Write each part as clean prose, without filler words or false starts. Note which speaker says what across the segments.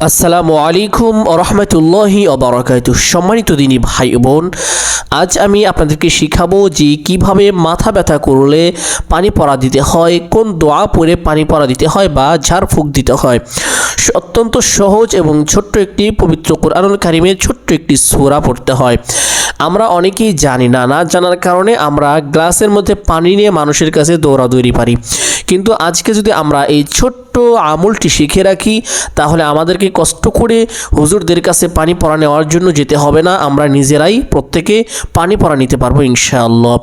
Speaker 1: আসসালামু আলাইকুম রহমতুল্লাহি ওবারাকাতুহু। সম্মানিত দিনী ভাই বোন, আজ আমি আপনাদেরকে শিখাবো যে কিভাবে মাথা ব্যথা করলে পানি পড়া দিতে হয়, কোন দোয়া পড়ে পানি পড়া দিতে হয় বা ঝাড়ফুঁক দিতে হয়। অত্যন্ত সহজ এবং ছোট্ট একটি পবিত্র কোরআনুল কারীমের ছোট্ট একটি সূরা পড়তে হয়। আমরা অনেকেই জানি না, না জানার কারণে আমরা গ্লাসের মধ্যে পানি নিয়ে মানুষের কাছে দৌড়াদৌড়ি পারি। কিন্তু আজকে যদি আমরা এই ছোট্ট আমলটি শিখে রাখি, তাহলে আমাদেরকে কষ্ট করে হুজুরদের কাছে পানি পড়া নেওয়ার জন্য যেতে হবে না। আমরা নিজেরাই প্রত্যেকে পানি পড়া নিতে পারবো ইনশাআল্লাহ।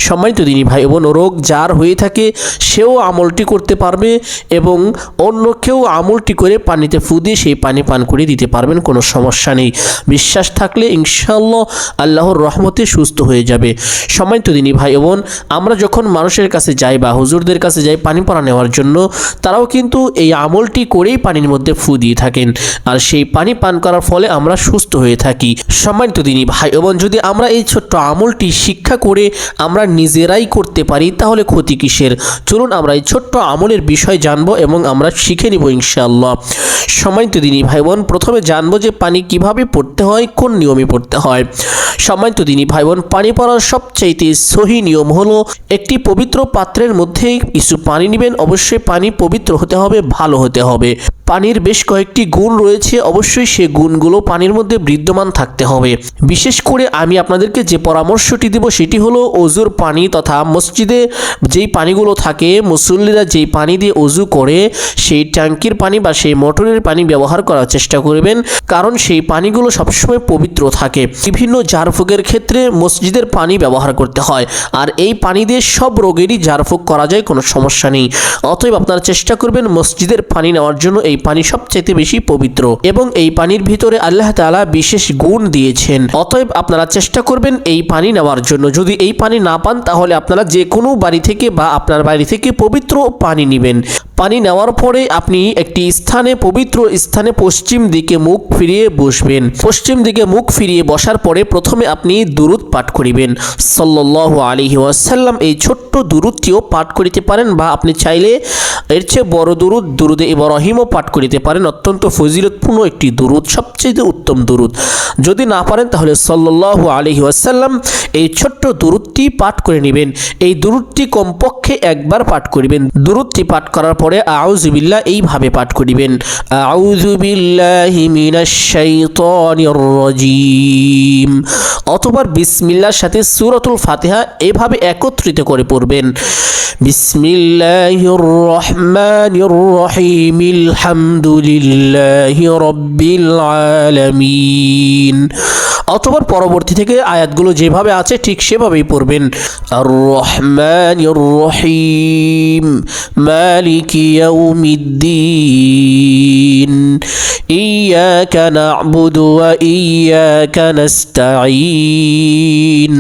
Speaker 1: সম্মানিত দিনী ভাই বোন, রোগ যার হয়ে থাকে সেও আমলটি করতে পারবে এবং অন্য কেউ আমলটি করে পানিতে ফু দিয়ে সেই পানি পান করে দিতে পারবেন, কোনো সমস্যা নেই। বিশ্বাস থাকলে ইনশাআল্লাহ আল্লাহর রহমতে সুস্থ হয়ে যাবে। সম্মানিত দিনী ভাই বোন, আমরা যখন মানুষের কাছে যাই বা হুজুরদের কাছে যাই পানি পড়া নেওয়ার জন্য, তারাও কিন্তু এই আমলটি করেই পানির মধ্যে ফু দিয়ে থাকেন, আর সেই পানি পান করার ফলে আমরা সুস্থ হয়ে থাকি। সম্মানিত দিনী ভাই বোন, যদি আমরা এই ছোট্ট আমলটি শিক্ষা করে আমরা নিজেরাই করতে পারি, তাহলে ক্ষতি কিসের? চলুন আমরা এই ছোট্ট আমলের বিষয় জানবো এবং আমরা শিখে নিব ইনশাআল্লাহ। সম্মানিত দিনী ভাই বোন, প্রথমে জানবো যে পানি কিভাবে পড়তে হয়, কোন নিয়মে পড়তে হয়। সম্মানিত দিনী ভাই বোন, পানি পড়ার সবচাইতে সহি নিয়ম হলো একটি পবিত্র পাত্রের মধ্যে কিছু পানি নেবেন। অবশ্যই পানি পবিত্র হতে হবে, ভালো হতে হবে। পানির বেশ কয়েকটি গুণ রয়েছে, অবশ্যই সে গুণগুলো পানির মধ্যে বিদ্যমান থাকতে হবে। বিশেষ করে আমি আপনাদেরকে যে পরামর্শটি দেব সেটি হলো অজুর পানি তথা মসজিদে যেই পানিগুলো থাকে, মুসল্লিরা যেই পানি দিয়ে অজু করে সেই ট্যাঙ্কির পানি বা সেই মোটরের পানি ব্যবহার করার চেষ্টা করবেন, কারণ সেই পানিগুলো সবসময় পবিত্র থাকে। বিভিন্ন ঝাড়ফুঁকের ক্ষেত্রে মসজিদের পানি ব্যবহার করতে হয়, আর এই পানি দিয়ে সব রোগেরই ঝাড়ফুঁক করা যায়, কোনো সমস্যা নেই। অতএব আপনারা চেষ্টা করবেন মসজিদের পানি নেওয়ার জন্য। এই পানি সবচাইতে বেশি পবিত্র এবং এই পানির ভিতরে আল্লাহ তাআলা বিশেষ গুণ দিয়েছেন। অতএব আপনারা চেষ্টা করবেন এই পানি নেওয়ার জন্য। যদি এই পানি না পান, তাহলে আপনারা যে কোনো বাড়ি থেকে বা আপনার বাড়ি থেকে পবিত্র পানি নেবেন। পানি নেওয়ার পরে আপনি একটি স্থানে, পবিত্র স্থানে পশ্চিম দিকে মুখ ফিরিয়ে বসবেন। পশ্চিম দিকে মুখ ফিরিয়ে বসার পরে প্রথমে আপনি দুরূদ পাঠ করিবেন সাল্লাল্লাহু আলাইহি ওয়াসাল্লাম। এই ছোট্ট দুরূদটিও পাঠ করিতে পারেন বা আপনি চাইলে এর চেয়ে বড় দুরূদ, দুরূদে ইব্রাহিমও পাঠ করিতে পারেন। অত্যন্ত ফজিলতপূর্ণ একটি দুরূদ, সবচেয়ে উত্তম দুরূদ। যদি না পারেন তাহলে সাল্লাল্লাহু আলাইহি ওয়াসাল্লাম এই ছোট্ট দুরূদটি পাঠ করে নেবেন। এই দুরূদটি কমপক্ষে একবার পাঠ করিবেন। দুরূদটি পাঠ করার পরে আউযু বিল্লাহ এইভাবে পাঠ করিবেন, আউযু বিল্লাহি মিনাশ শাইতানির রাজীম, অথবা বিসমিল্লাহর সাথে সূরাতুল ফাতিহা এভাবে একত্রিত করে পড়বেন। বিসমিল্লাহির রহমানির রহিম, আলহামদুলিল্লাহি রাব্বিল আলামিন। অথবা পরবর্তী থেকে আয়াতগুলো যেভাবে আছে ঠিক সেভাবেই পড়বেন। আর রহমানির রহিম, মালিকি ইয়াউমিদ্দিন, ইয়াকা না'বুদু ওয়া ইয়াকা নাস্তাঈন,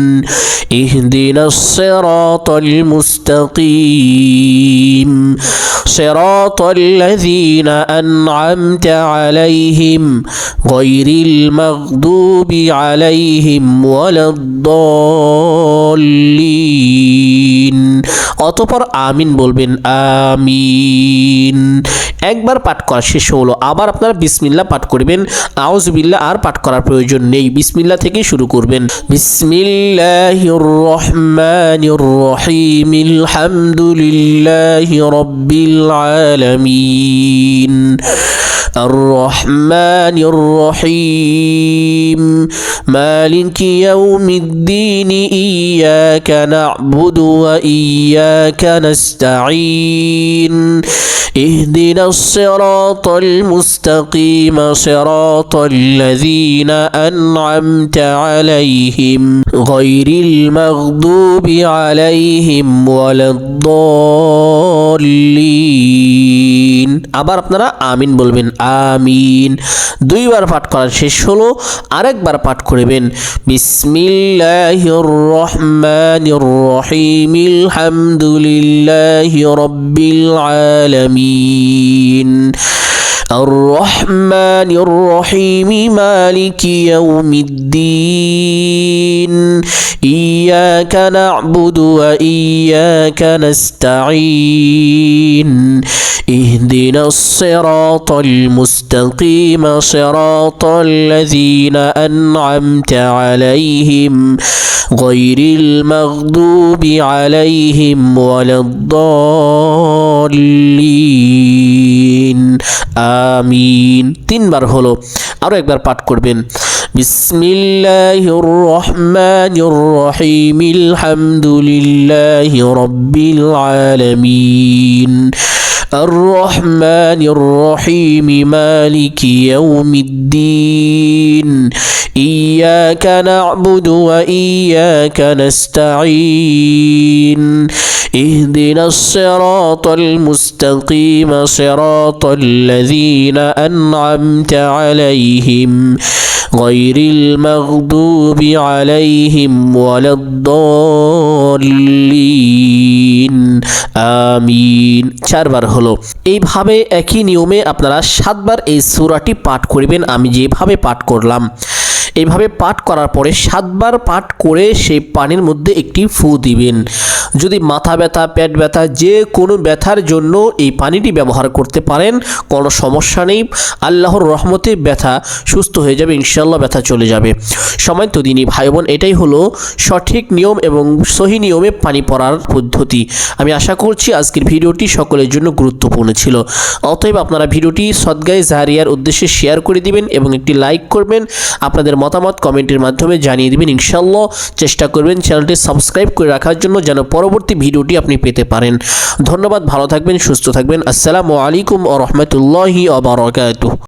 Speaker 1: ইহদিনাস সিরাতাল মুস্তাকিম, সিরাতাল লাযীনা আন'আমতা আলাইহিম গায়রিল মাগদুবি আলাইহিম ওয়ালাদ-দাল্লিন। অতঃপর আমিন বলবেন, আমিন। একবার পাঠ করা শেষ হলো, আবার আপনারা বিসমিল্লাহ পাঠ করবেন। আউযু বিল্লাহ আর পাঠ করার প্রয়োজন নেই, বিসমিল্লাহ থেকেই শুরু করবেন। বিসমিল্লাহির রহমানির রহিম, আলহামদুলিল্লাহি রাব্বিল আলামিন, আর রহমানির রহিম, মালিকি ইয়াউমিদ্দিন, ইয়াকা না'বুদু ওয়া ইয়াকা নাস্তাঈন, ইহদিনাস সিরাতাল মুস্তাকিম, সিরাতাল লাযীনা আন'আমতা আলাইহিম গায়রিল মাগদুবি আলাইহিম ওয়ালাদ-দাল্লিন। আবার আপনারা আমিন বলবেন, আমিন। দুইবার পাঠ করা শেষ হলো, আরেকবার পাঠ করবেন। বিসমিল্লাহির রহমানির রহিম, আলহামদুলিল্লাহি রাব্বিল আলামিন, الرحمن الرحيم مالك يوم الدين إياك نعبد وإياك نستعين اهدنا الصراط المستقيم صراط الذين أنعمت عليهم غير المغضوب عليهم ولا الضالين আমিন। তিনবার হলো, আরো একবার পাঠ করবেন। বিসমিল্লাহির রহমানির রহিম আলহামদুলিল্লাহি রাব্বিল আলামিন الرحمن الرحيم مالك يوم الدين إياك نعبد وإياك نستعين اهدنا الصراط المستقيم صراط الذين أنعمت عليهم غير المغضوب عليهم ولا الضالين আমিন। চারবার হলো। এইভাবে একই নিয়মে আপনারা 7 বার এই সূরাটি পাঠ করবেন। আমি যেভাবে পাঠ করলাম এইভাবে পাঠ করার পরে 7 বার পাঠ করে সেই পানির মধ্যে একটি ফু দিবেন। যদি মাথা ব্যথা, পেট ব্যথা, যে কোনো ব্যথার জন্য এই পানিটি ব্যবহার করতে পারেন, কোনো সমস্যা নেই। আল্লাহর রহমতে ব্যথা সুস্থ হয়ে যাবে, ইনশাআল্লাহ ব্যথা চলে যাবে। সম্মানিত দিনী ভাই বোন, এটাই হলো সঠিক নিয়ম এবং সহি নিয়মে পানি পড়ার পদ্ধতি। আমি আশা করছি আজকের ভিডিওটি সকলের জন্য গুরুত্বপূর্ণ ছিল। অতএব আপনারা ভিডিওটি সদগায়ে জারিয়ার উদ্দেশ্যে শেয়ার করে দিবেন এবং একটি লাইক করবেন। আপনাদের মতামত কমেন্টের মাধ্যমে জানিয়ে দিবেন। ইনশাআল্লাহ চেষ্টা করবেন চ্যানেলটি সাবস্ক্রাইব করে রাখার জন্য, যেন পরবর্তী ভিডিওটি আপনি পেতে পারেন। ধন্যবাদ, ভালো থাকবেন, সুস্থ থাকবেন। আসসালামু আলাইকুম ওয়া রাহমাতুল্লাহি ওয়া বারাকাতুহু।